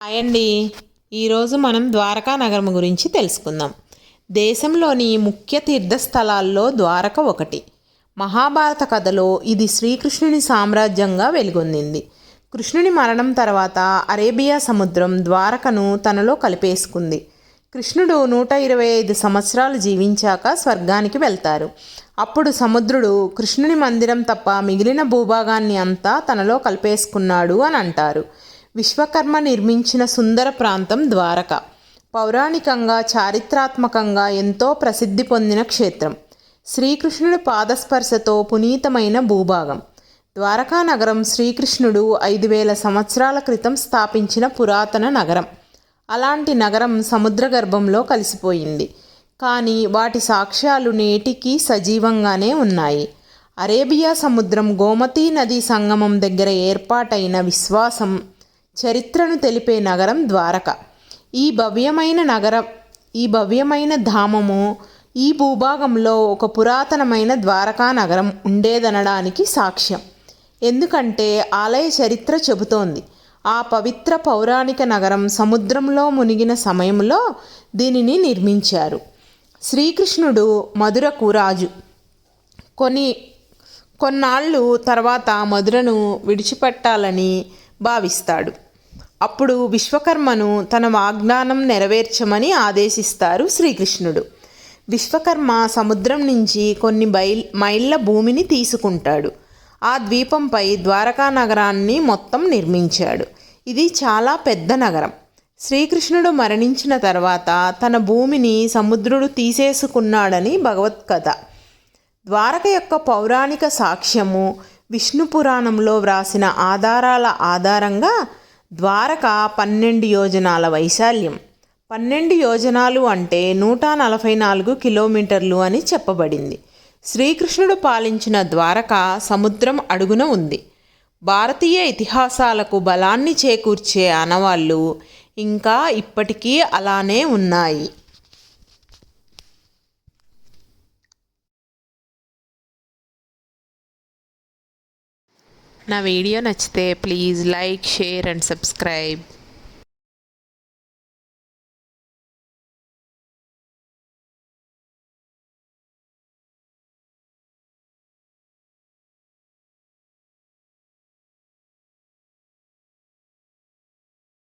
Hi అండి. ఈరోజు మనం ద్వారకా నగరం గురించి తెలుసుకుందాం. దేశంలోని ముఖ్య తీర్థస్థలాల్లో ద్వారక ఒకటి. మహాభారత కథలో ఇది శ్రీకృష్ణుని సామ్రాజ్యంగా వెలుగొందింది. కృష్ణుని మరణం తర్వాత అరేబియా సముద్రం ద్వారకను తనలో కలిపేసుకుంది. కృష్ణుడు 125 సంవత్సరాలు జీవించాక స్వర్గానికి వెళ్తారు. అప్పుడు సముద్రుడు కృష్ణుని మందిరం తప్ప మిగిలిన భూభాగాన్ని అంతా తనలో కలిపేసుకున్నాడు అని అంటారు. విశ్వకర్మ నిర్మించిన సుందర ప్రాంతం ద్వారక. పౌరాణికంగా చారిత్రాత్మకంగా ఎంతో ప్రసిద్ధి పొందిన క్షేత్రం. శ్రీకృష్ణుడి పాదస్పర్శతో పునీతమైన భూభాగం. ద్వారకా నగరం శ్రీకృష్ణుడు 5000 సంవత్సరాల క్రితం స్థాపించిన పురాతన నగరం. అలాంటి నగరం సముద్ర గర్భంలో కలిసిపోయింది. కానీ వాటి సాక్ష్యాలు నేటికీ సజీవంగానే ఉన్నాయి. అరేబియా సముద్రం గోమతీ నదీ సంగమం దగ్గర ఏర్పాటైన విశ్వాసం, చరిత్రను తెలిపే నగరం ద్వారక. ఈ భవ్యమైన ధామము ఈ భూభాగంలో ఒక పురాతనమైన ద్వారకా నగరం ఉండేదనడానికి సాక్ష్యం. ఎందుకంటే ఆలయ చరిత్ర చెబుతోంది. ఆ పవిత్ర పౌరాణిక నగరం సముద్రంలో మునిగిన సమయంలో దీనిని నిర్మించారు. శ్రీకృష్ణుడు మధురకు రాజు. కొన్నాళ్ళు తర్వాత మధురను విడిచిపెట్టాలని భావిస్తాడు. అప్పుడు విశ్వకర్మను తన వాగ్దానం నెరవేర్చమని ఆదేశిస్తారు శ్రీకృష్ణుడు. విశ్వకర్మ సముద్రం నుంచి కొన్ని మైళ్ళ భూమిని తీసుకుంటాడు. ఆ ద్వీపంపై ద్వారకా నగరాన్ని మొత్తం నిర్మించాడు. ఇది చాలా పెద్ద నగరం. శ్రీకృష్ణుడు మరణించిన తర్వాత తన భూమిని సముద్రుడు తీసేసుకున్నాడని భగవత్కథ. ద్వారక యొక్క పౌరాణిక సాక్ష్యము విష్ణు పురాణంలో వ్రాసిన ఆధారాల ఆధారంగా ద్వారక 12 యోజనాల వైశాల్యం. 12 యోజనాలు అంటే 144 కిలోమీటర్లు అని చెప్పబడింది. శ్రీకృష్ణుడు పాలించిన ద్వారక సముద్రం అడుగున ఉంది. భారతీయ ఇతిహాసాలకు బలాన్ని చేకూర్చే ఆనవాళ్ళు ఇంకా ఇప్పటికీ అలానే ఉన్నాయి. నా వీడియో నచ్చితే please like, share and subscribe.